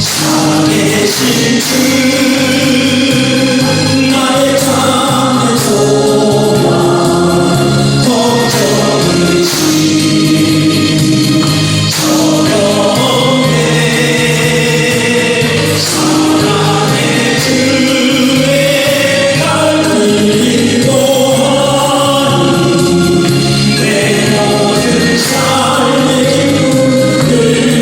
살리신 주 나의 삶의 소망 걱정이지 저녁에 사랑의 주에 날 인도하니 내 모든 삶의 기쁨을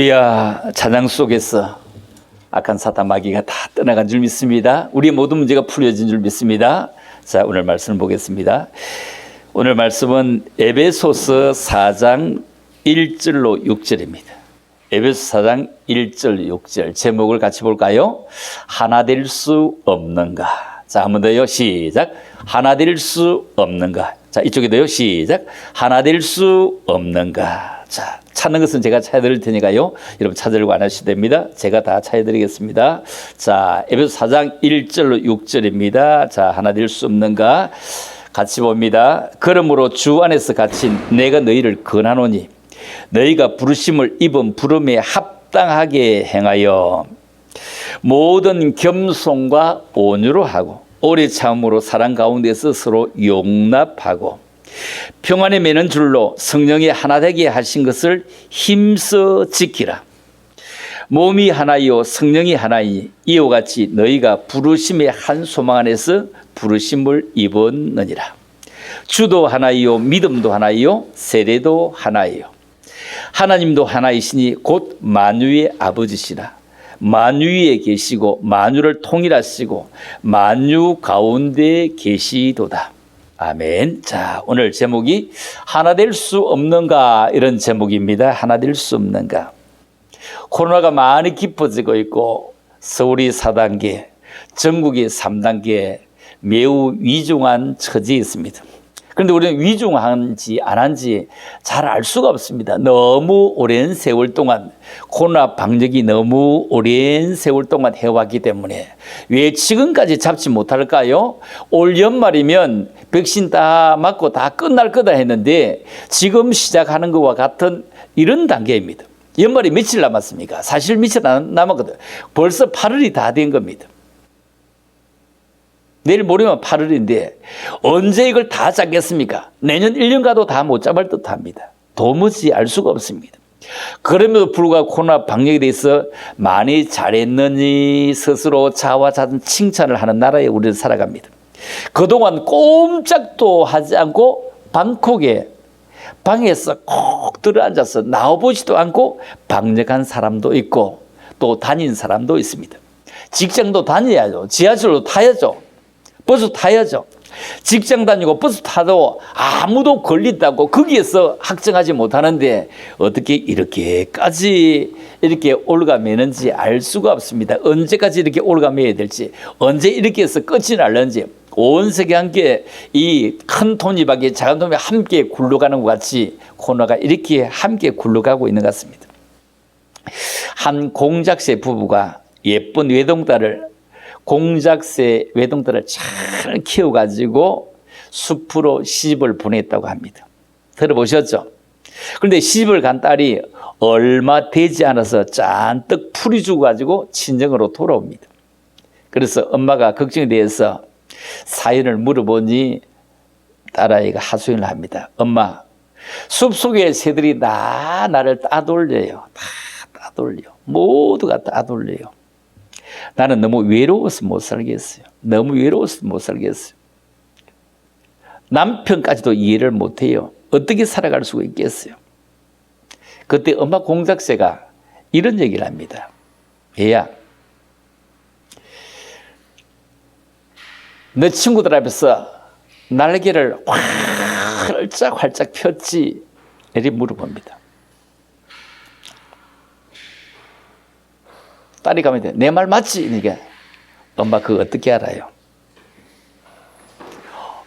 할렐루야. 찬양 속에서 악한 사탄 마귀가 다 떠나간 줄 믿습니다. 우리의 모든 문제가 풀려진 줄 믿습니다. 자, 오늘 말씀을 보겠습니다. 오늘 말씀은 에베소서 4장 1절로 6절입니다. 에베소 4장 1절 6절 제목을 같이 볼까요? 하나 될 수 없는가. 자, 한 번 더요. 시작. 하나 될 수 없는가. 자, 이쪽에도요. 시작. 하나 될 수 없는가. 자, 찾는 것은 제가 찾아드릴 테니까요. 여러분 찾으려고 안 하셔도 됩니다. 제가 다 찾아드리겠습니다. 자, 에베소 4장 1절로 6절입니다. 자, 하나 될 수 없는가. 같이 봅니다. 그러므로 주 안에서 갇힌 내가 너희를 권하노니 너희가 부르심을 입은 부름에 합당하게 행하여 모든 겸손과 온유로 하고 오래 참음으로 사랑 가운데서 서로 용납하고 평안에 매는 줄로 성령이 하나 되게 하신 것을 힘써 지키라. 몸이 하나이요 성령이 하나이니 이와 같이 너희가 부르심의 한 소망 안에서 부르심을 입었느니라. 주도 하나이요 믿음도 하나이요 세례도 하나이요 하나님도 하나이시니 곧 만유의 아버지시라. 만유에 계시고 만유를 통일하시고 만유 가운데 계시도다. 아멘. 자, 오늘 제목이 하나 될 수 없는가 이런 제목입니다. 하나 될 수 없는가. 코로나가 많이 깊어지고 있고 서울이 4단계, 전국이 3단계 매우 위중한 처지에 있습니다. 그런데 우리는 위중한지 안 한지 잘 알 수가 없습니다. 너무 오랜 세월 동안 코로나 방역이 너무 오랜 세월 동안 해왔기 때문에 왜 지금까지 잡지 못할까요? 올 연말이면 백신 다 맞고 다 끝날 거다 했는데 지금 시작하는 것과 같은 이런 단계입니다. 연말이 며칠 남았습니까? 사실 며칠 안 남았거든. 벌써 8월이 다 된 겁니다. 내일 모레면 8월인데 언제 이걸 다 잡겠습니까? 내년 1년 가도 다 못 잡을 듯합니다. 도무지 알 수가 없습니다. 그럼에도 불구하고 코로나 방역에 대해서 많이 잘했느니 스스로 자화자찬 칭찬을 하는 나라에 우리는 살아갑니다. 그동안 꼼짝도 하지 않고 방콕에 방에서 콕 들어앉아서 나와보지도 않고 방역한 사람도 있고 또 다닌 사람도 있습니다. 직장도 다녀야죠. 지하철도 타야죠. 버스 타야죠. 직장 다니고 버스 타도 아무도 걸린다고 거기에서 확정하지 못하는데 어떻게 이렇게까지 이렇게 올가매는지 알 수가 없습니다. 언제까지 이렇게 올가매야 될지, 언제 이렇게 해서 끝이 날는지 온 세계 함께 이 큰 톱니바퀴 작은 톱이 함께 굴러가는 것 같이 코로나가 이렇게 함께 굴러가고 있는 것 같습니다. 한 공작새 부부가 예쁜 외동딸을 공작새 외동딸을 잘 키워가지고 숲으로 시집을 보냈다고 합니다. 들어보셨죠? 그런데 시집을 간 딸이 얼마 되지 않아서 잔뜩 풀이 죽어가지고 친정으로 돌아옵니다. 그래서 엄마가 걱정이 돼서 사연을 물어보니 딸아이가 하소연을 합니다. 엄마, 숲속의 새들이 나를 따돌려요. 다 따돌려. 모두가 따돌려요. 나는 너무 외로워서 못 살겠어요. 너무 외로워서 못 살겠어요. 남편까지도 이해를 못해요. 어떻게 살아갈 수가 있겠어요? 그때 엄마 공작새가 이런 얘기를 합니다. 얘야, 너 친구들 앞에서 날개를 활짝 폈지? 이렇게 물어봅니다. 딸이 가면 돼. 내 말 맞지? 이게 엄마 그거 어떻게 알아요?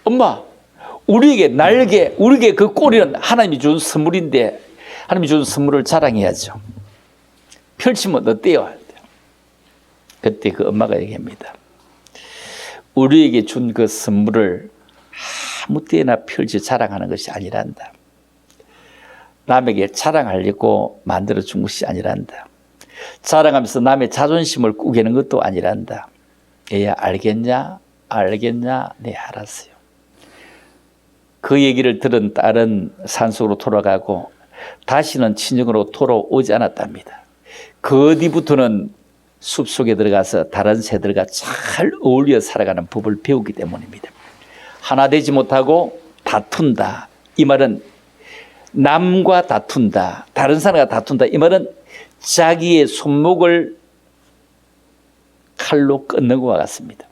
엄마, 우리에게 날개, 우리에게 그 꼬리는 하나님이 준 선물인데 하나님이 준 선물을 자랑해야죠. 펼치면 어때요? 그때 그 엄마가 얘기합니다. 우리에게 준 그 선물을 아무 때나 펼치 자랑하는 것이 아니란다. 남에게 자랑하려고 만들어 준 것이 아니란다. 자랑하면서 남의 자존심을 꾸게는 것도 아니란다. 얘야, 알겠냐? 알겠냐? 네, 알았어요. 그 얘기를 들은 딸은 산속으로 돌아가고 다시는 친정으로 돌아오지 않았답니다. 그 뒤부터는 숲속에 들어가서 다른 새들과 잘 어울려 살아가는 법을 배우기 때문입니다. 하나 되지 못하고 다툰다. 이 말은 남과 다툰다. 다른 사람과 다툰다. 이 말은 자기의 손목을 칼로 끊는 것과 같습니다.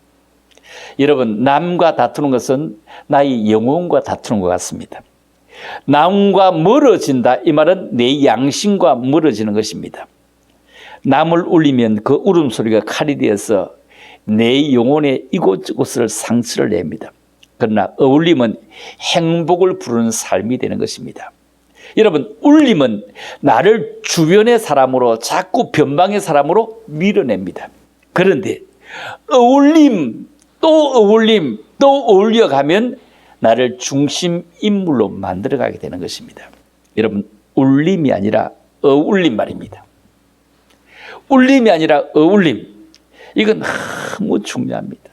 여러분, 남과 다투는 것은 나의 영혼과 다투는 것 같습니다. 남과 멀어진다, 이 말은 내 양심과 멀어지는 것입니다. 남을 울리면 그 울음소리가 칼이 되어서 내 영혼의 이곳저곳을 상처를 냅니다. 그러나 어울림은 행복을 부르는 삶이 되는 것입니다. 여러분, 울림은 나를 주변의 사람으로, 자꾸 변방의 사람으로 밀어냅니다. 그런데 어울림, 또 어울림, 또 어울려가면 나를 중심 인물로 만들어가게 되는 것입니다. 여러분, 울림이 아니라 어울림 말입니다. 울림이 아니라 어울림, 이건 너무 중요합니다.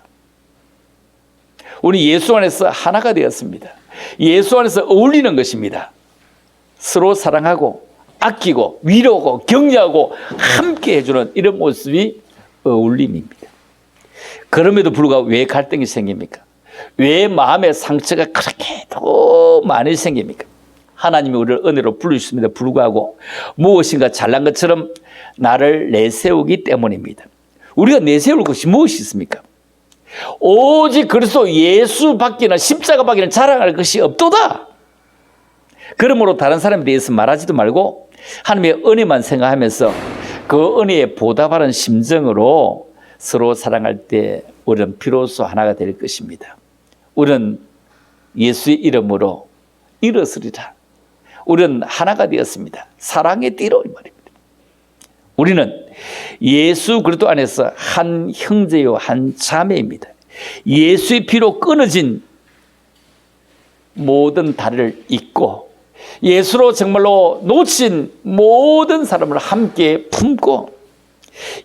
우리 예수 안에서 하나가 되었습니다. 예수 안에서 어울리는 것입니다. 서로 사랑하고 아끼고 위로하고 격려하고 함께 해주는 이런 모습이 어울림입니다. 그럼에도 불구하고 왜 갈등이 생깁니까? 왜 마음의 상처가 그렇게 더 많이 생깁니까? 하나님이 우리를 은혜로 부르셨음에도 불구하고 무엇인가 잘난 것처럼 나를 내세우기 때문입니다. 우리가 내세울 것이 무엇이 있습니까? 오직 그리스도 예수 밖에는, 십자가 밖에는 자랑할 것이 없도다. 그러므로 다른 사람에 대해서 말하지도 말고 하나님의 은혜만 생각하면서 그 은혜에 보답하는 심정으로 서로 사랑할 때 우리는 비로소 하나가 될 것입니다. 우리는 예수의 이름으로 일어서리라. 우리는 하나가 되었습니다. 사랑의 띠로, 이 말입니다. 우리는 예수 그리스도 안에서 한 형제요 한 자매입니다. 예수의 피로 끊어진 모든 다리를 잇고 예수로 정말로 놓친 모든 사람을 함께 품고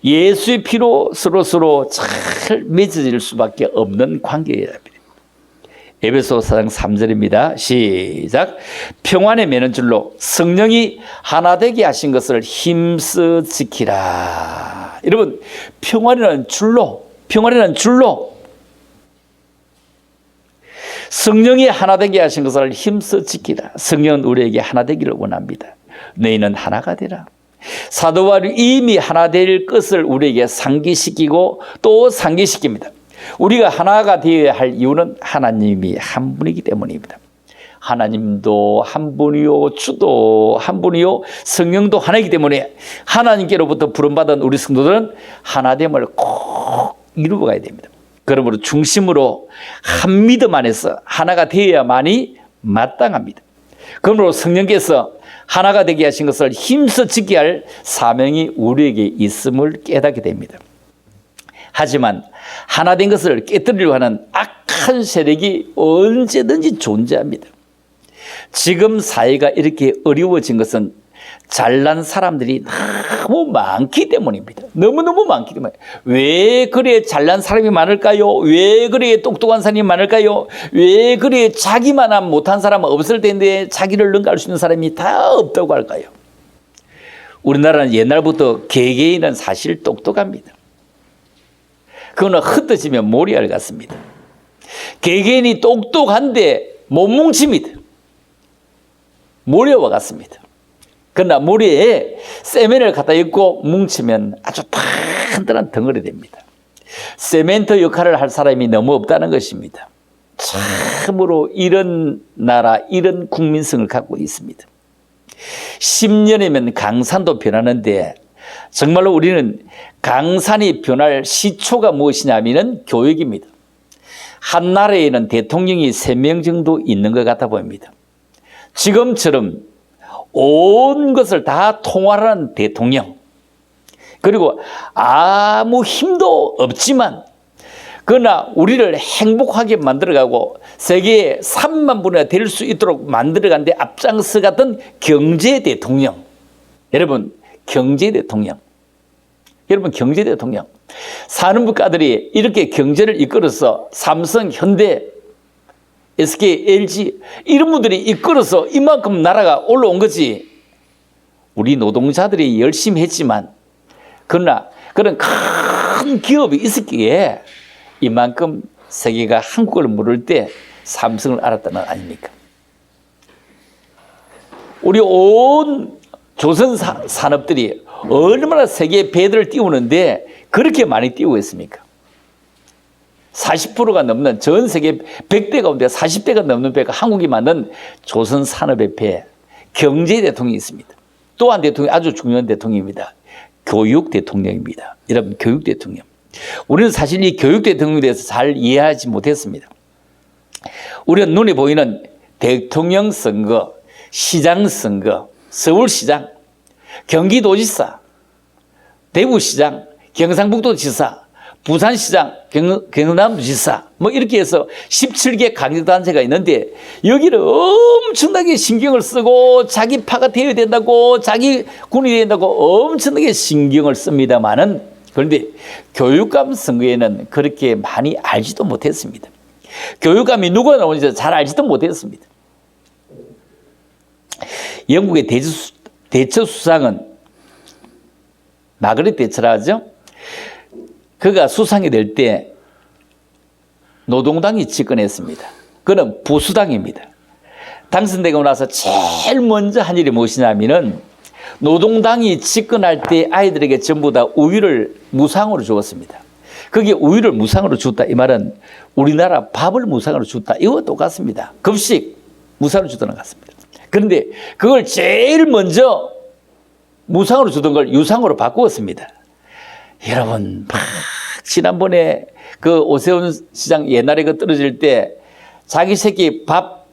예수의 피로 서로 잘 맺어질 수밖에 없는 관계입니다. 에베소 4장 3절입니다. 시작. 평안에 매는 줄로 성령이 하나 되게 하신 것을 힘써 지키라. 여러분, 평안이라는 줄로 성령이 하나 되게 하신 것을 힘써 지키라. 성령은 우리에게 하나 되기를 원합니다. 너희는 하나가 되라. 사도 바울이 이미 하나 될 것을 우리에게 상기시키고 또 상기시킵니다. 우리가 하나가 되어야 할 이유는 하나님이 한 분이기 때문입니다. 하나님도 한 분이요, 주도 한 분이요, 성령도 하나이기 때문에 하나님께로부터 부름받은 우리 성도들은 하나됨을 꼭 이루어가야 됩니다. 그러므로 중심으로 한 믿음 안에서 하나가 되어야만이 마땅합니다. 그러므로 성령께서 하나가 되게 하신 것을 힘써 지켜야 할 사명이 우리에게 있음을 깨닫게 됩니다. 하지만 하나 된 것을 깨뜨리려고 하는 악한 세력이 언제든지 존재합니다. 지금 사회가 이렇게 어려워진 것은 잘난 사람들이 너무 많기 때문입니다. 너무너무 많기 때문에. 왜 그래 잘난 사람이 많을까요? 왜 그래 똑똑한 사람이 많을까요? 왜 그래 자기만 못한 사람은 없을 텐데 자기를 능가할 수 있는 사람이 다 없다고 할까요? 우리나라는 옛날부터 개개인은 사실 똑똑합니다. 그거는 흩어지면 모래알 같습니다. 개개인이 똑똑한데 못 뭉칩니다. 모래와 같습니다. 그러나 모래에 세멘을 갖다 잇고 뭉치면 아주 단단한 덩어리 됩니다. 세멘트 역할을 할 사람이 너무 없다는 것입니다. 참으로 이런 나라, 이런 국민성을 갖고 있습니다. 10년이면 강산도 변하는데 정말로 우리는 강산이 변할 시초가 무엇이냐면 교육입니다. 한 나라에는 대통령이 3명 정도 있는 것 같아 보입니다. 지금처럼 온 것을 다 통할하는 대통령, 그리고 아무 힘도 없지만 그러나 우리를 행복하게 만들어가고 세계에 3만 분이나 될 수 있도록 만들어간 데 앞장서 갔던 경제 대통령. 여러분, 경제 대통령. 산업가들이 이렇게 경제를 이끌어서 삼성, 현대, SK, LG 이런 분들이 이끌어서 이만큼 나라가 올라온 거지. 우리 노동자들이 열심히 했지만 그러나 그런 큰 기업이 있었기에 이만큼 세계가 한국을 물을 때 삼성을 알았다는 거 아닙니까? 우리 온 조선 산업들이 얼마나 세계 배들을 띄우는데 그렇게 많이 띄우고 있습니까? 40%가 넘는 전 세계 100대 가운데 40대가 넘는 배가 한국이 만든 조선 산업의 배, 경제 대통령이 있습니다. 또 한 대통령이 아주 중요한 대통령입니다. 교육 대통령입니다. 여러분, 교육 대통령. 우리는 사실 이 교육 대통령에 대해서 잘 이해하지 못했습니다. 우리는 눈에 보이는 대통령 선거, 시장 선거, 서울시장, 경기도지사, 대구시장, 경상북도지사, 부산시장, 경남지사 뭐 이렇게 해서 17개 강력단체가 있는데 여기를 엄청나게 신경을 쓰고 자기 파가 되어야 된다고 자기 군이 되어야 된다고 엄청나게 신경을 씁니다만은 그런데 교육감 선거에는 그렇게 많이 알지도 못했습니다. 교육감이 누가 나오는지 잘 알지도 못했습니다. 영국의 대처 수상은 마그릿 대처라 하죠. 그가 수상이 될 때 노동당이 집권했습니다. 그는 보수당입니다. 당선되고 나서 제일 먼저 한 일이 무엇이냐면은 노동당이 집권할 때 아이들에게 전부 다 우유를 무상으로 주었습니다. 그게 우유를 무상으로 줬다 이 말은 우리나라 밥을 무상으로 줬다 이거 똑같습니다. 급식 무상으로 주던 것 같습니다. 그런데 그걸 제일 먼저 무상으로 주던 걸 유상으로 바꾸었습니다. 여러분, 지난번에 그 오세훈 시장 옛날에 그 떨어질 때 자기 새끼 밥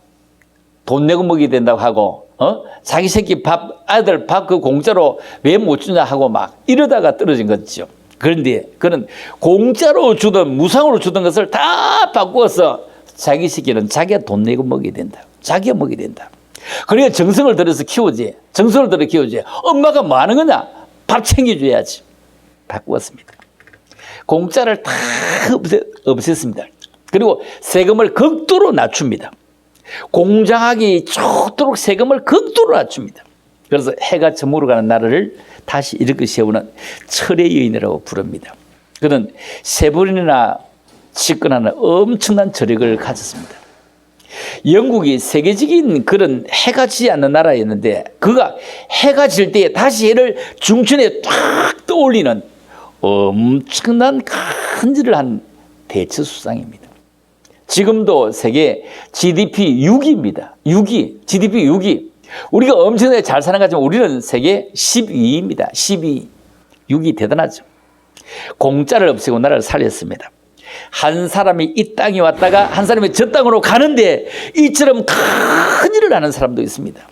돈 내고 먹여야 된다고 하고, 자기 새끼 밥, 아들 밥 그 공짜로 왜 못 주냐 하고 막 이러다가 떨어진 거죠. 그런데 그는 공짜로 주던, 무상으로 주던 것을 다 바꾸어서 자기 새끼는 자기가 돈 내고 먹여야 된다. 자기가 먹여야 된다. 그래야 정성을 들여서 키우지. 정성을 들여 키우지. 엄마가 뭐 하는 거냐? 밥 챙겨줘야지. 바꾸었습니다. 공짜를 다 없앴습니다. 그리고 세금을 극도로 낮춥니다. 공장하기 좋도록 세금을 극도로 낮춥니다. 그래서 해가 저물어 가는 나라를 다시 일으켜 세우는 철의 여인이라고 부릅니다. 그는 세 번이나 집권하는 엄청난 저력을 가졌습니다. 영국이 세계적인 그런 해가 지지 않는 나라였는데 그가 해가 질 때 다시 해를 중천에 딱 떠올리는 엄청난 큰 일을 한 대처수상입니다. 지금도 세계 GDP 6위입니다. 6위, GDP 6위. 우리가 엄청나게 잘 사는 것 같지만 우리는 세계 12위입니다. 12위. 6위 대단하죠. 공짜를 없애고 나라를 살렸습니다. 한 사람이 이 땅에 왔다가 한 사람이 저 땅으로 가는데 이처럼 큰 일을 하는 사람도 있습니다.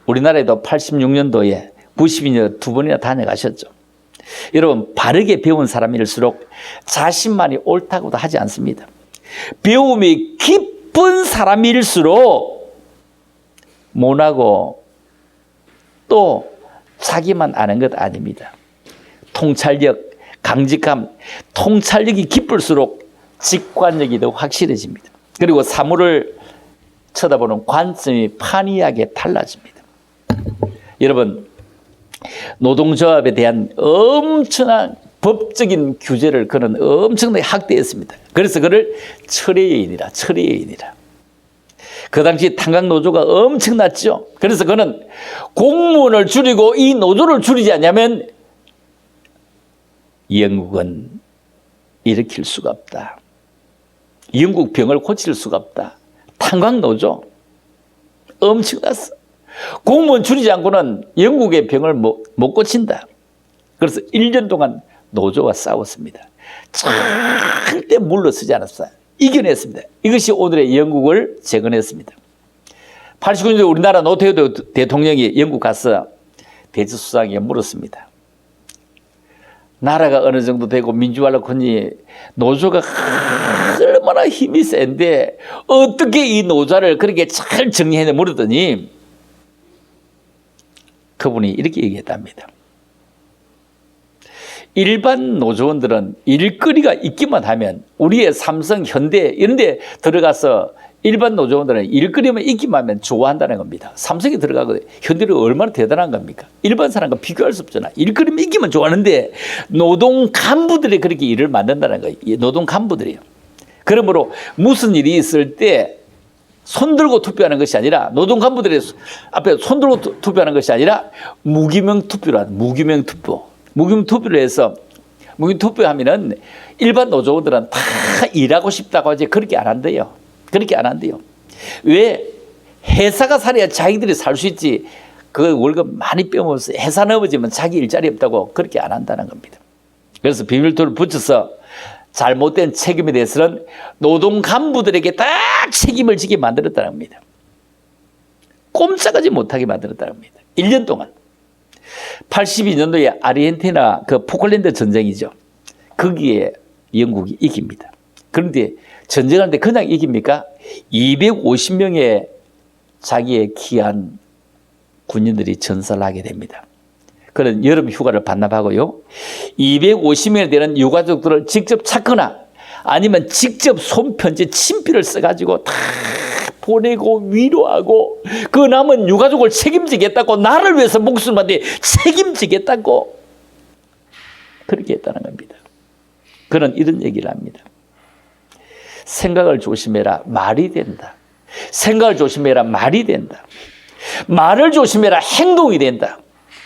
우리나라에도 86년도에 92년 두 번이나 다녀가셨죠. 여러분, 바르게 배운 사람일수록 자신만이 옳다고도 하지 않습니다. 배움이 깊은 사람일수록 모나고 또 자기만 아는 것 아닙니다. 통찰력, 강직함, 통찰력이 깊을수록 직관력이 더 확실해집니다. 그리고 사물을 쳐다보는 관점이 판이하게 달라집니다. 여러분, 노동조합에 대한 엄청난 법적인 규제를 그는 엄청나게 확대했습니다. 그래서 그를 철의 여인이라, 철의 여인이라. 그 당시 탄광노조가 엄청났죠. 그래서 그는 공무원을 줄이고 이 노조를 줄이지 않냐면 영국은 일으킬 수가 없다. 영국 병을 고칠 수가 없다. 탄광노조 엄청났어. 공무원 줄이지 않고는 영국의 병을 못 고친다. 그래서 1년 동안 노조와 싸웠습니다. 절대 물러서지 않았어요. 이겨냈습니다. 이것이 오늘의 영국을 재건했습니다. 89년도에 우리나라 노태우 대통령이 영국 가서 대처수상에게 물었습니다. 나라가 어느 정도 되고 민주화를 거니 노조가 얼마나 힘이 센데 어떻게 이 노조를 그렇게 잘 정리해내 물었더니 그분이 이렇게 얘기했답니다. 일반 노조원들은 일거리가 있기만 하면 우리의 삼성, 현대 이런 데 들어가서 일반 노조원들은 일거리만 있기만 하면 좋아한다는 겁니다. 삼성이 들어가고 현대는 얼마나 대단한 겁니까? 일반 사람과 비교할 수 없잖아. 일거리만 있기만 좋아하는데 노동 간부들이 그렇게 일을 만든다는 거예요. 노동 간부들이요. 그러므로 무슨 일이 있을 때 손들고 투표하는 것이 아니라 노동 간부들의 앞에 손들고 투표하는 것이 아니라 무기명 투표로 하는 무기명 투표. 무기명 투표를 해서 무기명 투표하면은 일반 노조원들은 다 일하고 싶다고 하지 그렇게 안 한대요. 그렇게 안 한대요. 왜? 회사가 살아야 자기들이 살 수 있지. 그 월급 많이 빼먹어서 회사 넘어지면 자기 일자리 없다고 그렇게 안 한다는 겁니다. 그래서 비밀투를 붙여서 잘못된 책임에 대해서는 노동 간부들에게 딱 책임을 지게 만들었다는 겁니다. 꼼짝하지 못하게 만들었다는 겁니다. 1년 동안. 82년도에 아르헨티나 그 포클랜드 전쟁이죠. 거기에 영국이 이깁니다. 그런데 전쟁할 때 그냥 이깁니까? 250명의 자기의 귀한 군인들이 전사를 하게 됩니다. 그는 여름 휴가를 반납하고요. 250명에 되는 유가족들을 직접 찾거나 아니면 직접 손편지 친필을 써가지고 다 보내고 위로하고 그 남은 유가족을 책임지겠다고 나를 위해서 목숨을 바쳐 책임지겠다고 그렇게 했다는 겁니다. 그는 이런 얘기를 합니다. 생각을 조심해라. 말이 된다. 생각을 조심해라. 말이 된다. 말을 조심해라. 행동이 된다.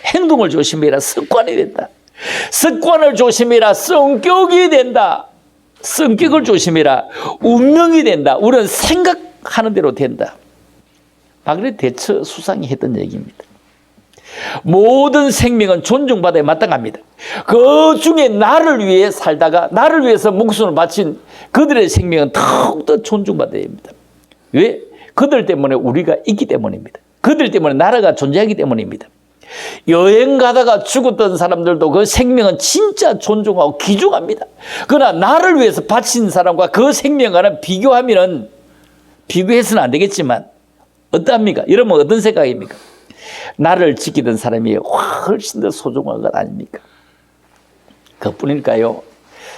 행동을 조심해라. 습관이 된다. 습관을 조심해라. 성격이 된다. 성격을 조심해라. 운명이 된다. 우리는 생각하는 대로 된다. 마그렛 대처 수상이 했던 얘기입니다. 모든 생명은 존중받아야 마땅합니다. 그 중에 나를 위해 살다가 나를 위해서 목숨을 바친 그들의 생명은 더욱더 존중받아야 합니다. 왜? 그들 때문에 우리가 있기 때문입니다. 그들 때문에 나라가 존재하기 때문입니다. 여행 가다가 죽었던 사람들도 그 생명은 진짜 존중하고 귀중합니다. 그러나 나를 위해서 바친 사람과 그 생명과는 비교하면은 비교해서는 안 되겠지만 어떠합니까? 여러분 어떤 생각입니까? 나를 지키던 사람이 훨씬 더 소중한 것 아닙니까? 그뿐일까요?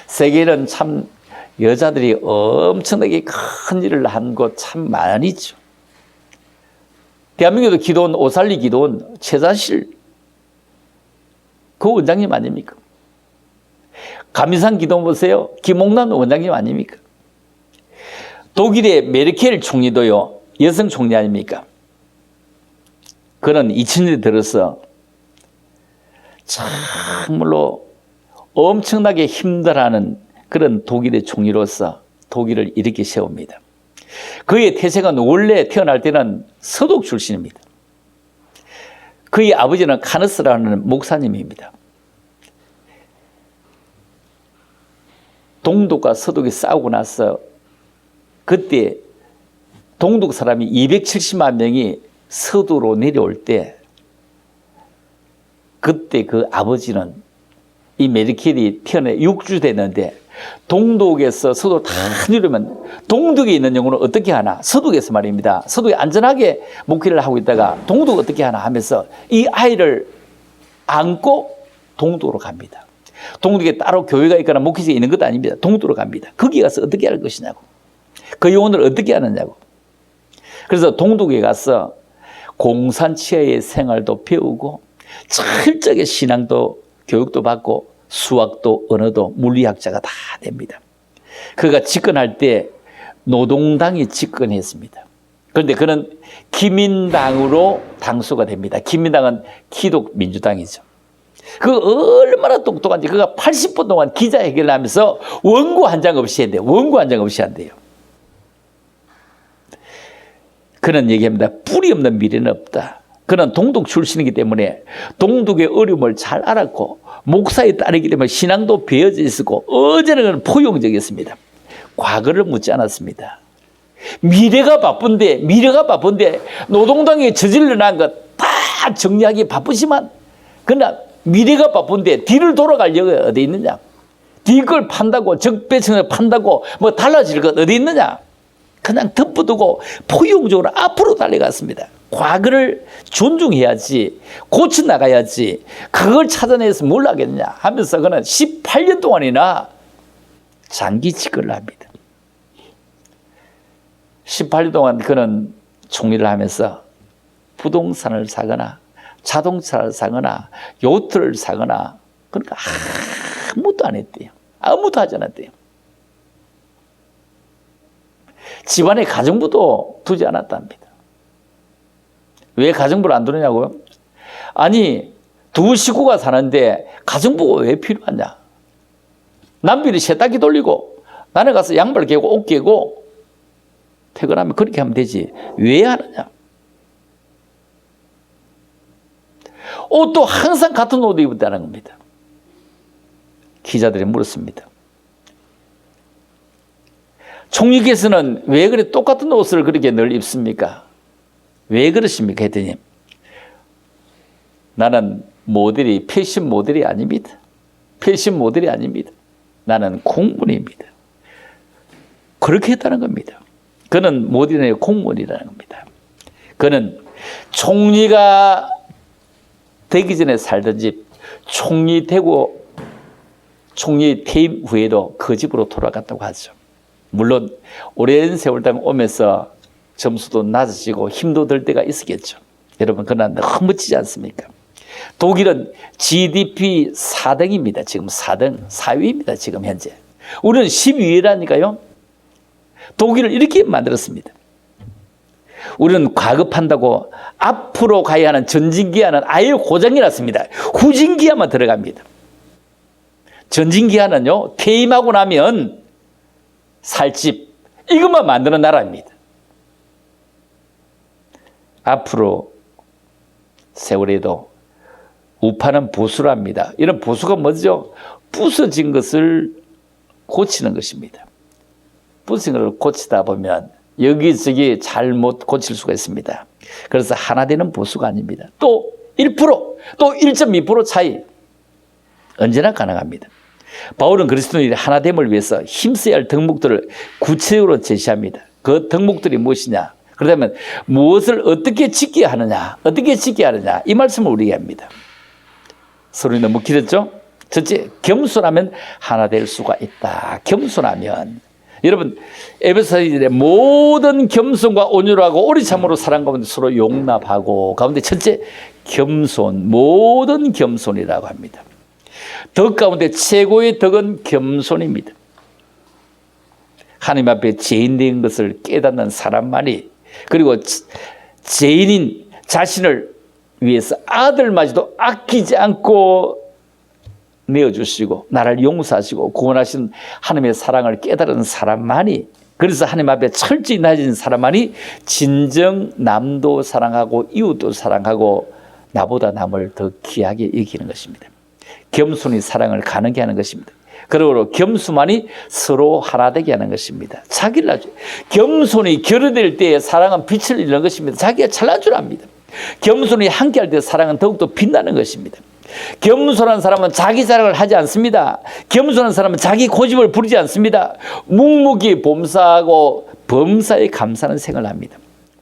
세계에는 참 여자들이 엄청나게 큰 일을 한 곳 참 많이죠. 대한민국도 기도원, 오살리 기도원, 최자실 그 원장님 아닙니까? 감리산 기도원 보세요. 김옥란 원장님 아닙니까? 독일의 메르켈 총리도요. 여성 총리 아닙니까? 그는 2000년대 들어서 참으로 엄청나게 힘들어하는 그런 독일의 총리로서 독일을 이렇게 세웁니다. 그의 태생은 원래 태어날 때는 서독 출신입니다. 그의 아버지는 카너스라는 목사님입니다. 동독과 서독이 싸우고 나서 그때 동독 사람이 270만 명이 서도로 내려올 때 그때 그 아버지는 이 메르켈이 태어나 6주 됐는데 동독에서 서도 다 내려오면 동독에 있는 영혼은 어떻게 하나? 서독에서 말입니다. 서독에 안전하게 목회를 하고 있다가 동독 어떻게 하나 하면서 이 아이를 안고 동독으로 갑니다. 동독에 따로 교회가 있거나 목회지가 있는 것도 아닙니다. 동독으로 갑니다. 거기 가서 어떻게 할 것이냐고. 그 영혼을 어떻게 하느냐고. 그래서 동독에 가서 공산치하의 생활도 배우고 철저하게 신앙도 교육도 받고 수학도 언어도 물리학자가 다 됩니다. 그가 집권할 때 노동당이 집권했습니다. 그런데 그는 기민당으로 당수가 됩니다. 기민당은 기독민주당이죠. 그 얼마나 똑똑한지 그가 80분 동안 기자회견을 하면서 원고 한 장 없이 한대요. 원고 한 장 없이 한대요. 그는 얘기합니다. 뿌리 없는 미래는 없다. 그는 동독 출신이기 때문에 동독의 어려움을 잘 알았고 목사의 딸이기 때문에 신앙도 배어져 있었고 어제는 포용적이었습니다. 과거를 묻지 않았습니다. 미래가 바쁜데 노동당이 저질러 난 것 다 정리하기 바쁘지만 그러나 미래가 바쁜데 뒤를 돌아갈 여가 어디 있느냐. 뒤걸 판다고 적배청을 판다고 뭐 달라질 것 어디 있느냐. 그냥 덮어두고 포용적으로 앞으로 달려갔습니다. 과거를 존중해야지, 고쳐나가야지, 그걸 찾아내서 뭘 하겠냐 하면서 그는 18년 동안이나 장기 집권을 합니다. 18년 동안 그는 총리를 하면서 부동산을 사거나 자동차를 사거나 요트를 사거나 그러니까 아무것도 안 했대요. 아무것도 하지 않았대요. 집안에 가정부도 두지 않았답니다. 왜 가정부를 안 두느냐고요? 아니, 두 식구가 사는데 가정부가 왜 필요하냐? 남편이 세탁기 돌리고 나는 가서 양말 개고 옷 개고 퇴근하면 그렇게 하면 되지. 왜 하느냐? 옷도 항상 같은 옷을 입었다는 겁니다. 기자들이 물었습니다. 총리께서는 왜 그래 똑같은 옷을 그렇게 늘 입습니까? 왜 그러십니까? 했더니 나는 모델이 패션 모델이 아닙니다. 패션 모델이 아닙니다. 나는 공무원입니다. 그렇게 했다는 겁니다. 그는 모델이 아니라 공무원이라는 겁니다. 그는 총리가 되기 전에 살던 집, 총리 되고 총리 퇴임 후에도 그 집으로 돌아갔다고 하죠. 물론 오랜 세월 동안 오면서 점수도 낮아지고 힘도 들 때가 있었겠죠. 여러분, 그러나 너무 멋지지 않습니까? 독일은 GDP 4등입니다. 지금 4등, 4위입니다. 지금 현재. 우리는 12위라니까요. 독일을 이렇게 만들었습니다. 우리는 과급한다고 앞으로 가야 하는 전진기한은 아예 고장이 났습니다. 후진기한만 들어갑니다. 전진기한은요, 퇴임하고 나면 살 집, 이것만 만드는 나라입니다. 앞으로 세월에도 우파는 보수랍니다. 이런 보수가 뭐죠? 부서진 것을 고치는 것입니다. 부서진 것을 고치다 보면 여기저기 잘못 고칠 수가 있습니다. 그래서 하나 되는 보수가 아닙니다. 또 1%, 또 1.2% 차이 언제나 가능합니다. 바울은 그리스도인의 하나됨을 위해서 힘써야 할 덕목들을 구체적으로 제시합니다. 그 덕목들이 무엇이냐? 그렇다면 무엇을 어떻게 지켜야 하느냐? 어떻게 지켜야 하느냐? 이 말씀을 우리에게 합니다. 소리 너무 길었죠? 첫째, 겸손하면 하나 될 수가 있다. 겸손하면. 여러분, 에베소서의 모든 겸손과 온유하고 오리참으로 사랑 가운데 서로 용납하고 가운데 첫째, 겸손, 모든 겸손이라고 합니다. 덕 가운데 최고의 덕은 겸손입니다. 하나님 앞에 죄인된 것을 깨닫는 사람만이, 그리고 죄인인 자신을 위해서 아들마저도 아끼지 않고 내어주시고 나를 용서하시고 구원하신 하나님의 사랑을 깨달은 사람만이, 그래서 하나님 앞에 철저히 낮은 사람만이 진정 남도 사랑하고 이웃도 사랑하고 나보다 남을 더 귀하게 여기는 것입니다. 겸손히 사랑을 가능케 하는 것입니다. 그리고 겸손만이 서로 하나 되게 하는 것입니다. 자기를 아주 겸손히 결여될 때에 사랑은 빛을 잃는 것입니다. 자기가 잘난 줄 압니다. 겸손히 함께할 때 사랑은 더욱더 빛나는 것입니다. 겸손한 사람은 자기 자랑을 하지 않습니다. 겸손한 사람은 자기 고집을 부리지 않습니다. 묵묵히 범사하고 범사에 감사하는 생활을 합니다.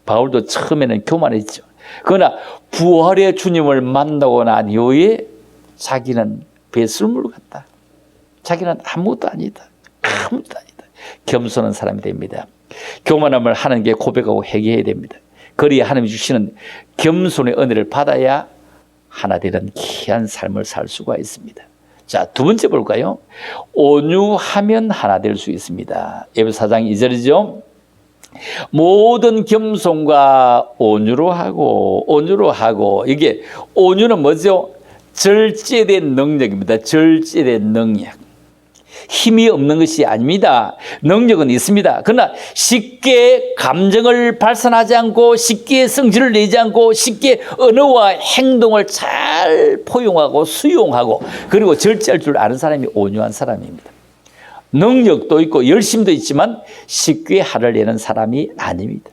바울도 처음에는 교만했죠. 그러나 부활의 주님을 만나고 난 이후에 자기는 배설물 같다. 자기는 아무것도 아니다. 아무것도 아니다. 겸손한 사람이 됩니다. 교만함을 하는 게 고백하고 회개해야 됩니다. 그리야 하나님이 주시는 겸손의 은혜를 받아야 하나 되는 귀한 삶을 살 수가 있습니다. 자, 두 번째 볼까요? 온유하면 하나 될 수 있습니다. 에베소 4장 2절이죠. 모든 겸손과 온유로 하고 이게 온유는 뭐죠? 절제된 능력입니다. 절제된 능력. 힘이 없는 것이 아닙니다. 능력은 있습니다. 그러나 쉽게 감정을 발산하지 않고 쉽게 성질을 내지 않고 쉽게 언어와 행동을 잘 포용하고 수용하고 그리고 절제할 줄 아는 사람이 온유한 사람입니다. 능력도 있고 열심도 있지만 쉽게 화를 내는 사람이 아닙니다.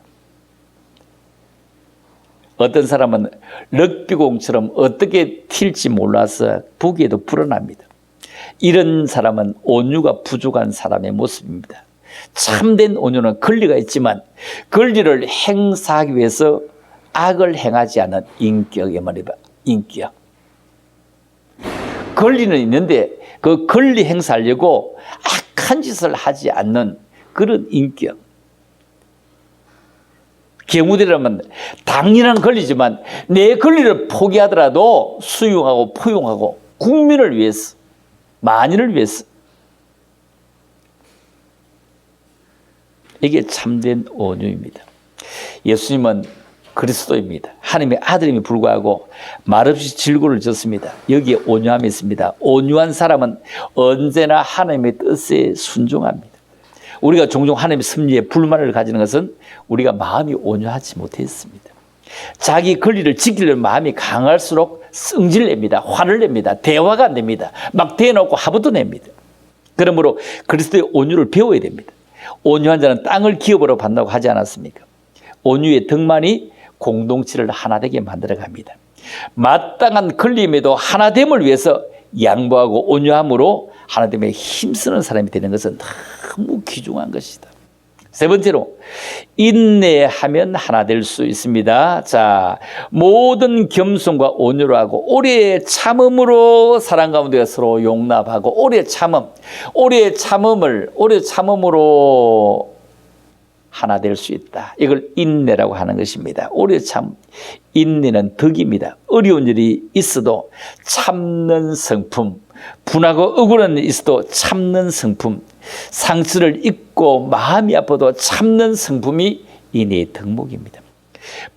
어떤 사람은 럭비공처럼 어떻게 튈지 몰라서 보기에도 불안합니다. 이런 사람은 온유가 부족한 사람의 모습입니다. 참된 온유는 권리가 있지만 권리를 행사하기 위해서 악을 행하지 않은 인격의 말이다. 인격. 권리는 있는데 그 권리 행사하려고 악한 짓을 하지 않는 그런 인격. 경우대로라면 당연한 권리지만 내 권리를 포기하더라도 수용하고 포용하고 국민을 위해서, 만인을 위해서. 이게 참된 온유입니다. 예수님은 그리스도입니다. 하나님의 아들임에 불구하고 말없이 질고를 졌습니다. 여기에 온유함이 있습니다. 온유한 사람은 언제나 하나님의 뜻에 순종합니다. 우리가 종종 하나님의 섭리에 불만을 가지는 것은 우리가 마음이 온유하지 못했습니다. 자기 권리를 지키려는 마음이 강할수록 성질을 냅니다. 화를 냅니다. 대화가 안 됩니다. 막 대놓고 화부터 냅니다. 그러므로 그리스도의 온유를 배워야 됩니다. 온유한 자는 땅을 기업으로 받는다고 하지 않았습니까? 온유의 덕만이 공동체를 하나 되게 만들어갑니다. 마땅한 권리임에도 하나됨을 위해서 양보하고 온유함으로 하나됨에 힘쓰는 사람이 되는 것은 너무 귀중한 것이다. 세 번째로, 인내하면 하나 될 수 있습니다. 자, 모든 겸손과 온유로 하고 오래 참음으로 사랑 가운데 서로 용납하고 오래 참음으로 하나 될 수 있다. 이걸 인내라고 하는 것입니다. 오래 인내는 덕입니다. 어려운 일이 있어도 참는 성품, 분하고 억울한 일이 있어도 참는 성품, 상처를 입고 마음이 아파도 참는 성품이 인내의 덕목입니다.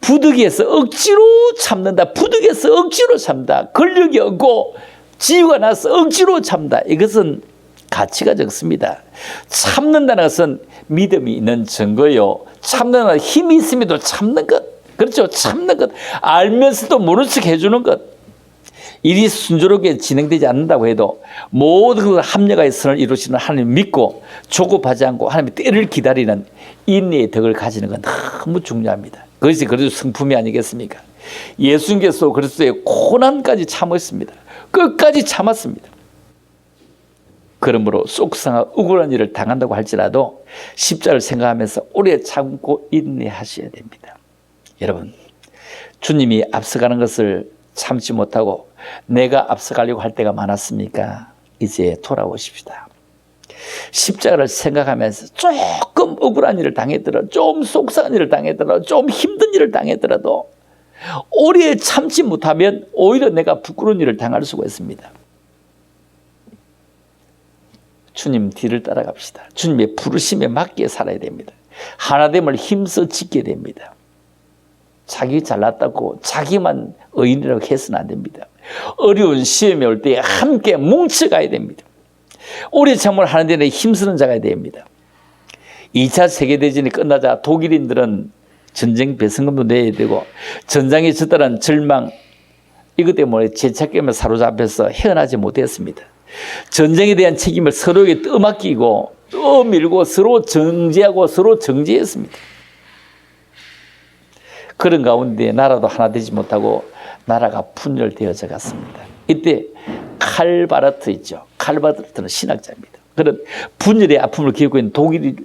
부득이해서 억지로 참는다. 부득이해서 억지로 참다. 권력이 없고 지유가 나서 억지로 참다. 이것은 가치가 적습니다. 참는다는 것은 믿음이 있는 증거요. 참는 건 힘이 있음에도 참는 것. 그렇죠. 참는 것. 알면서도 모른 척 해주는 것. 일이 순조롭게 진행되지 않는다고 해도 모든 합력의 선을 이루시는 하나님 믿고 조급하지 않고 하나님의 때를 기다리는 인내의 덕을 가지는 건 너무 중요합니다. 그것이 그래도 성품이 아니겠습니까? 예수님께서 그리스도의 고난까지 참으셨습니다. 끝까지 참았습니다. 그러므로 속상하고 억울한 일을 당한다고 할지라도 십자가를 생각하면서 오래 참고 인내하셔야 됩니다. 여러분, 주님이 앞서가는 것을 참지 못하고 내가 앞서가려고 할 때가 많았습니까? 이제 돌아오십시다. 십자가를 생각하면서 조금 억울한 일을 당했더라도, 좀 속상한 일을 당했더라도, 좀 힘든 일을 당했더라도 오래 참지 못하면 오히려 내가 부끄러운 일을 당할 수가 있습니다. 주님 뒤를 따라갑시다. 주님의 부르심에 맞게 살아야 됩니다. 하나됨을 힘써 지켜야 됩니다. 자기 잘났다고 자기만 의인이라고 해서는 안 됩니다. 어려운 시험이 올 때 함께 뭉쳐가야 됩니다. 오래 참을 하는 데는 힘쓰는 자가 됩니다. 2차 세계대전이 끝나자 독일인들은 전쟁 배상금도 내야 되고 전장에 졌다는 절망, 이것 때문에 죄책감에 사로잡혀서 헤어나지 못했습니다. 전쟁에 대한 책임을 서로에게 떠맡기고 떠밀고 서로 정죄하고 서로 정죄했습니다. 그런 가운데 나라도 하나 되지 못하고 나라가 분열되어져 갔습니다. 이때 칼바르트 있죠. 칼바르트는 신학자입니다. 그런 분열의 아픔을 겪고 있는 독일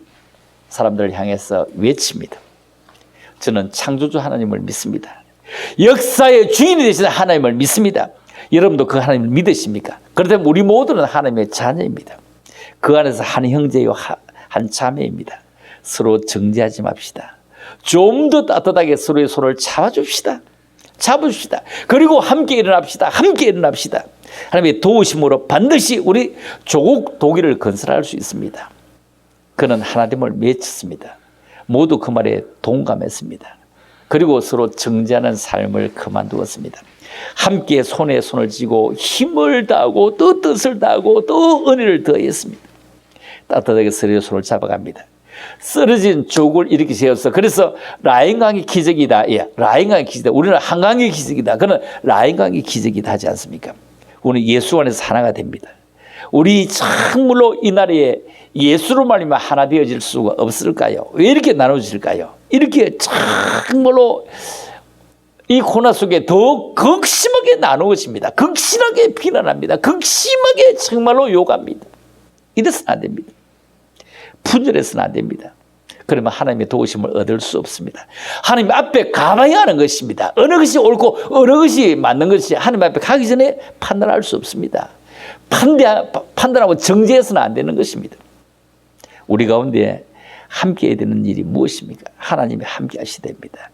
사람들을 향해서 외칩니다. 저는 창조주 하나님을 믿습니다. 역사의 주인이 되시는 하나님을 믿습니다. 여러분도 그 하나님을 믿으십니까? 그렇다면 우리 모두는 하나님의 자녀입니다. 그 안에서 한 형제요 한 자매입니다. 서로 정죄하지 맙시다. 좀 더 따뜻하게 서로의 손을 잡아줍시다. 그리고 함께 일어납시다. 하나님의 도우심으로 반드시 우리 조국 독일을 건설할 수 있습니다. 그는 하나님을 맺혔습니다. 모두 그 말에 동감했습니다. 그리고 서로 정죄하는 삶을 그만두었습니다. 함께 손에 손을 쥐고 힘을 다하고 또 뜻을 다하고 또 은혜를 더했습니다. 따뜻하게 서로의 손을 잡아갑니다. 쓰러진 조국을 일으키 세웠어. 그래서 라인강의 기적이다. 예, 라인강의 기적이다. 우리는 한강의 기적이다. 그는 라인강의 기적이다 하지 않습니까? 우리는 예수 안에서 하나가 됩니다. 우리 참물로 이 나라에 예수로 말미암아 하나 되어질 수가 없을까요? 왜 이렇게 나눠질까요? 이렇게 참물로 이 고난 속에 더 극심하게 나누어집니다. 극심하게 비난합니다. 극심하게 정말로 욕합니다. 이래서는 안 됩니다. 분열해서는 안 됩니다. 그러면 하나님의 도우심을 얻을 수 없습니다. 하나님 앞에 가봐야 하는 것입니다. 어느 것이 옳고 어느 것이 맞는 것이 하나님 앞에 가기 전에 판단할 수 없습니다. 판단하고 정죄해서는 안 되는 것입니다. 우리 가운데 함께 해야 되는 일이 무엇입니까? 하나님이 함께 하셔야 됩니다.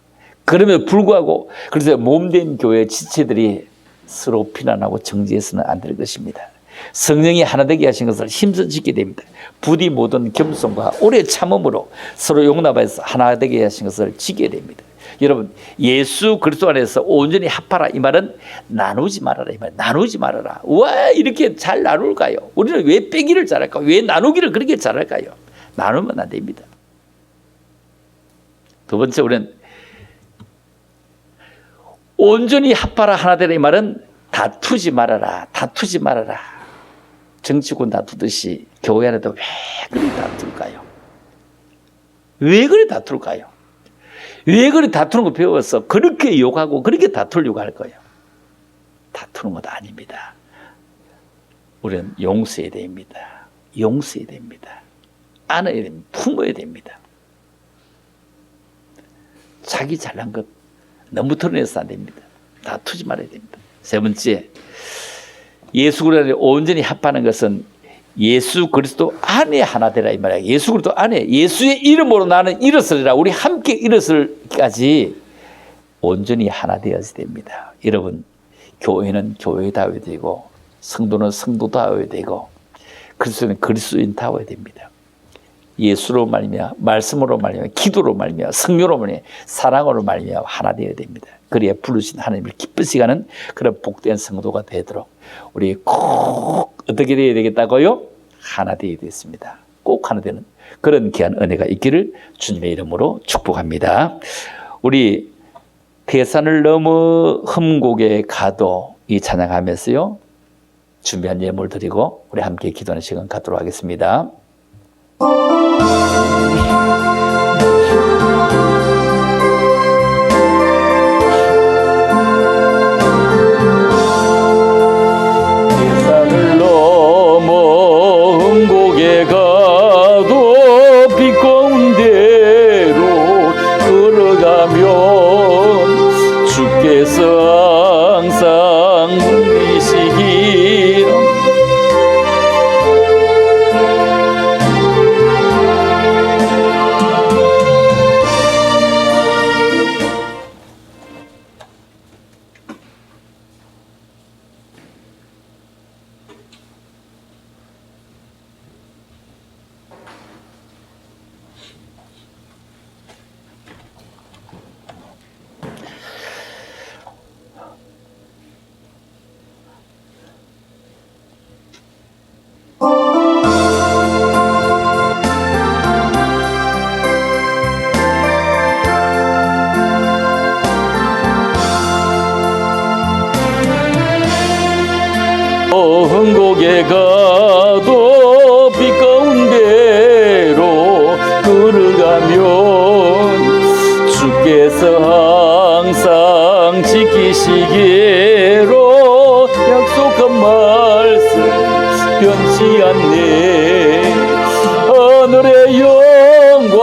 그러면 불구하고 그래서 몸된 교회 지체들이 서로 비난하고 정죄해서는 안 될 것입니다. 성령이 하나 되게 하신 것을 힘써 지키게 됩니다. 부디 모든 겸손과 오래 참음으로 서로 용납해서 하나 되게 하신 것을 지키게 됩니다. 여러분, 예수 그리스도 안에서 온전히 합하라 이 말은 나누지 말아라 이 말. 나누지 말아라. 왜 이렇게 잘 나눌까요? 우리는 왜 빼기를 잘할까요? 왜 나누기를 그렇게 잘할까요? 나누면 안 됩니다. 두 번째, 우리는 온전히 합하라 하나 되라 이 말은 다투지 말아라. 다투지 말아라. 정치권 다투듯이 교회 안에도 왜 그리 다툴까요? 왜 그리 다툴까요? 왜 그리 다투는 거 배워서 그렇게 욕하고 그렇게 다투려고 할 거예요? 다투는 것도 아닙니다. 우리는 용서해야 됩니다. 용서해야 됩니다. 안아야 됩니다. 품어야 됩니다. 자기 잘난 것 너무 드러내서 안 됩니다. 다투지 말아야 됩니다. 세 번째, 예수 그리스도 온전히 합하는 것은 예수 그리스도 안에 하나 되라 이 말이야. 예수 그리스도 안에 예수의 이름으로 나는 일어서리라. 우리 함께 일어설까지 온전히 하나 되어야 됩니다. 여러분, 교회는 교회다워야 되고 성도는 성도다워야 되고 그리스도는 그리스도인다워야 됩니다. 예수로 말미암아 말씀으로 말미암아 기도로 말미암아 성령으로 말미암아 사랑으로 말미암아 하나 되어야 됩니다. 그래야 부르신 하나님을 기쁘시게 그런 복된 성도가 되도록 우리 꼭 어떻게 되어야 되겠다고요? 하나 되어야 되겠습니다. 꼭 하나 되는 그런 귀한 은혜가 있기를 주님의 이름으로 축복합니다. 우리 대산을 넘어 흠곡에 가도 이 찬양하면서요 준비한 예물 드리고 우리 함께 기도하는 시간 갖도록 하겠습니다. 대산을 넘어 흠곡에 가도 빛 가운데로 걸어가면 주께서 항상 보이시기를 흠곡에 가도 빛 가운데로 걸어가면 주께서 항상 지키시기로 약속한 말씀 변치 않네. 하늘의 영광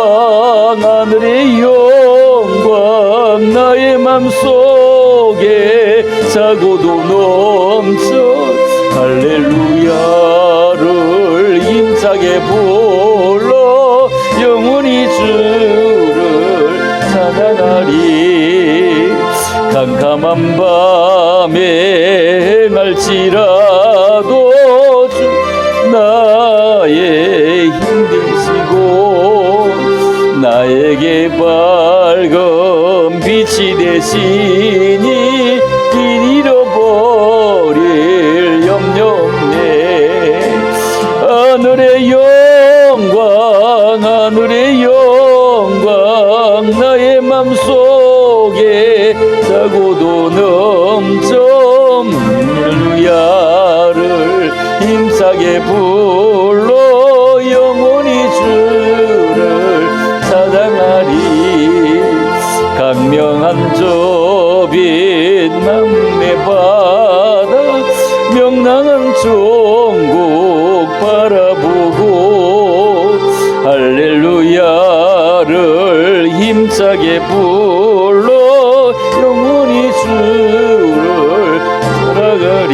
하늘의 영광 나의 맘속에 자고도 넘쳐 할렐루야를 힘차게 불러 영원히 주를 찬양하리. 캄캄한 밤에 행할지라도 주 나의 힘 되시고 나에게 밝은 빛이 되시니 길 잃어버릴 염려 없네. 하늘의 영광 하늘의 영광 나의 맘속에 자고도 넘쳐 할렐루야를 힘차게 불러 영원히 주를 찬양하리. 강명한 저빛 남의 바다 명랑한 종국 바라보고 할렐루야를 힘차게 불러 영원히 주를 살아가리.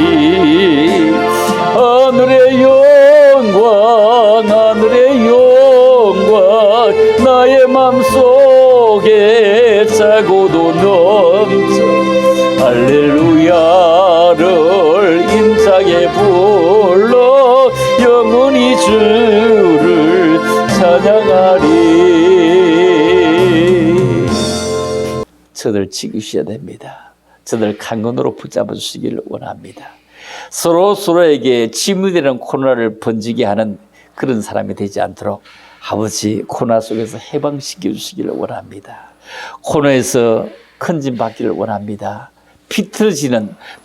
하늘의 영광 하늘의 영광 나의 맘속에 자고도 넘쳐 할렐루야를 힘차게 불러 저들 지키셔야 됩니다. 저들 강건으로 붙잡아 주시기를 원합니다. 서로에게 치유되는 코로나를 번지게 하는 그런 사람이 되지 않도록 아버지 코로나 속에서 해방시켜 주시기를 원합니다. 코로나에서 큰 짐 받기를 원합니다.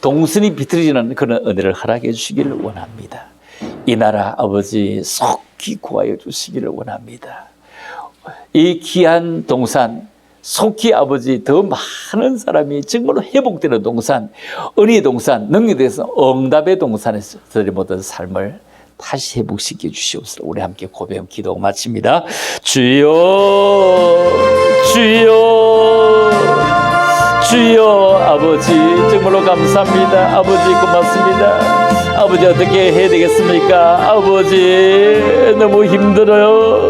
동선이 비틀어지는 그런 은혜를 허락해 주시기를 원합니다. 이 나라 아버지 속히 구하여 주시기를 원합니다. 이 귀한 동산 속히 아버지 더 많은 사람이 정말로 회복되는 동산, 은혜의 동산, 능력에 대해서 응답의 동산에서 저들의 모든 삶을 다시 회복시켜 주시옵소서. 우리 함께 고백 기도 마칩니다. 주여 주여 주여 아버지 정말로 감사합니다. 아버지 고맙습니다. 아버지 어떻게 해야 되겠습니까? 아버지 너무 힘들어요.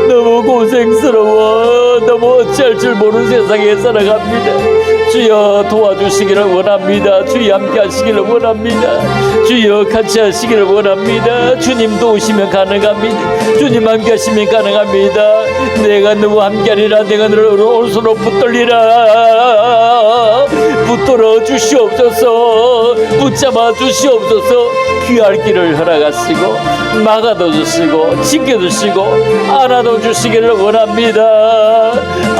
너무 고생스러워. 너무 어찌할 줄 모르는 세상에 살아갑니다. 주여 도와주시기를 원합니다. 주여 함께 하시기를 원합니다. 주여 같이 하시기를 원합니다. 주님 도우시면 가능합니다. 주님 함께 하시면 가능합니다. 내가 누구 함께하리라. 내가 너를 오른손으로 붙들리라. 붙들어 주시옵소서. 붙잡아 주시옵소서. 귀할 길을 허락하시고 막아도 주시고 지켜주시고 안아도 주시기를 원합니다.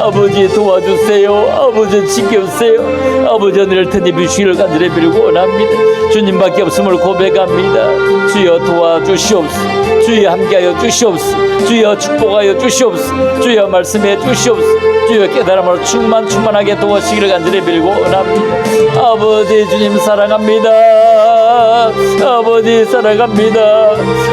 아버지 도와주세요. 아버지 지켜주세요. 아버지 은혜를 터내주시기를 간절히 빌고 원합니다. 주님밖에 없음을 고백합니다. 주여 도와주시옵소서. 주여 함께하여 주시옵소서. 주여 축복하여 주시옵소서. 주여 말씀해 주시옵소서. 주여 깨달음으로 충만하게 도와주시기를 간절히 빌고 원합니다. 아버지 주님 사랑합니다. 아버지 사랑합니다.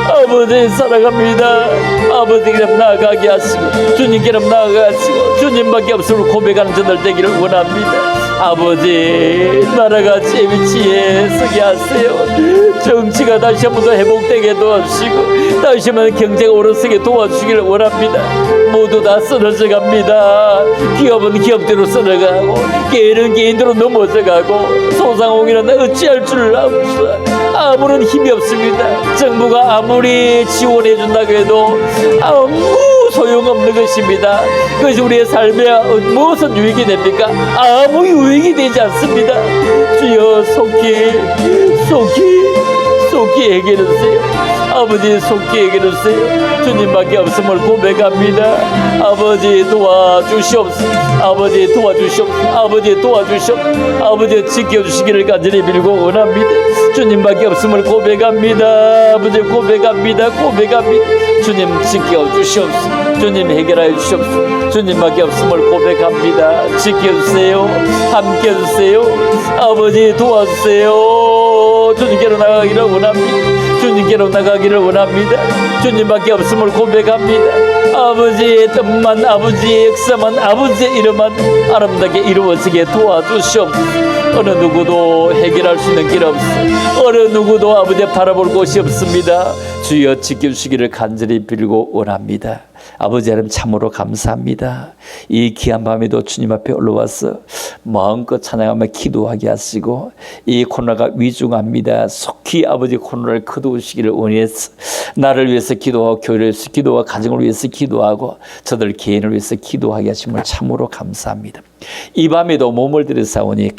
아버지 사랑합니다. 아버지께로 나아가게 하시고 주님께로 나아가게 하시고 주님밖에 없음을 고백하는 저들 되기를 원합니다. 아버지 나라가 제 위치에 서게 하세요. 정치가 다시 한번 더 회복되게 도와주시고 다시 한번 경제가 오르서게 도와주시기를 원합니다. 모두 다 쓰러져 갑니다. 기업은 기업대로 쓰러가고 개인은 개인대로 넘어져가고 소상공인은 어찌할 줄 아무런 힘이 없습니다. 정부가 아무리 지원해 준다고 해도 아무 소용없는 것입니다. 그것이 우리의 삶에 무엇은 유익이 됩니까? 아무 유익이 되지 않습니다. 주여 속히 해결해 주세요. 아버지 속히 해결해 주세요. 주님밖에 없음을 고백합니다. 아버지 도와주시옵소서. 아버지 도와주시옵소서. 아버지 도와주시옵소서. 아버지 지켜주시기를 간절히 빌고 원합니다. 주님밖에 없음을 고백합니다. 아버지 고백합니다. 주님 지켜주시옵소서. 주님 해결하여 주시옵소서. 주님밖에 없음을 고백합니다. 지켜주세요. 함께해주세요. 아버지 도와주세요. 주님께로 나가기를 원합니다. 주님께로 나가기를 원합니다. 주님밖에 없음을 고백합니다. 아버지의 뜻만 아버지의 역사만 아버지의 이름만 아름답게 이루어지게 도와주시옵소서. 어느 누구도 해결할 수 있는 길 없어. 어느 누구도 아버지 바라볼 곳이 없습니다. 주여 지켜주시기를 간절히 빌고 원합니다. 아버지 하나님 참으로 감사합니다. 이 귀한 밤에도 주님 앞에 올라와서 마음껏 찬양하며 기도하게 하시고 이 코로나가 위중합니다. 속히 아버지 코로나를 거두시기를 원해서 나를 위해서 기도하고 교회를 위해서 기도하고 가정을 위해서 기도하고 저들 개인을 위해서 기도하게 하심을 참으로 감사합니다. 이 밤에도 몸을 들여사오니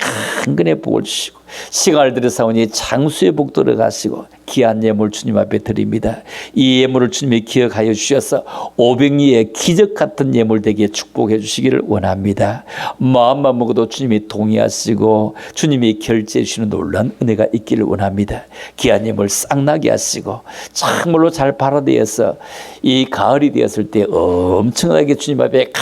강건의 복을 주시고 시간을 들여사오니 장수의 복 들어가시고 귀한 예물 주님 앞에 드립니다. 이 예물을 주님이 기억하여 주셔서 500리의 기적 같은 예물 되게 축복해 주시기를 원합니다. 마음만 먹어도 주님이 동의하시고 주님이 결제해 주시는 놀라운 은혜가 있기를 원합니다. 귀한 예물 싹나게 하시고 참으로 잘 발화되어서 이 가을이 되었을 때 엄청나게 주님 앞에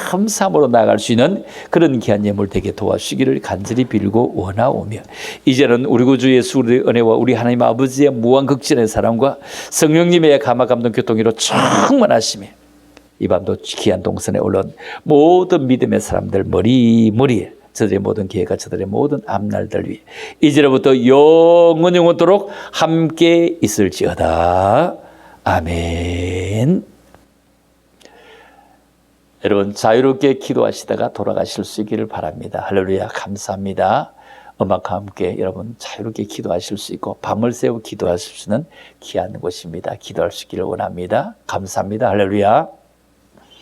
감사함으로 나아갈 수 있는 그런 귀한 예물 되게 도와주시기를 간절히 빌고 원하오며 이제는 우리 구주 예수 그리스도의 은혜와 우리 하나님 아버지의 무한극진의 사랑과 성령님의 감화감동 교통으로 충만하시며 이 밤도 귀한 동선에 올라온 모든 믿음의 사람들 머리에 저들의 모든 기회가 저들의 모든 앞날들 위해 이제로부터 영원토록 함께 있을지어다. 아멘. 여러분 자유롭게 기도하시다가 돌아가실 수 있기를 바랍니다. 할렐루야. 감사합니다. 음악과 함께 여러분 자유롭게 기도하실 수 있고 밤을 새워 기도하실 수 있는 귀한 곳입니다. 기도할 수 있기를 원합니다. 감사합니다. 할렐루야.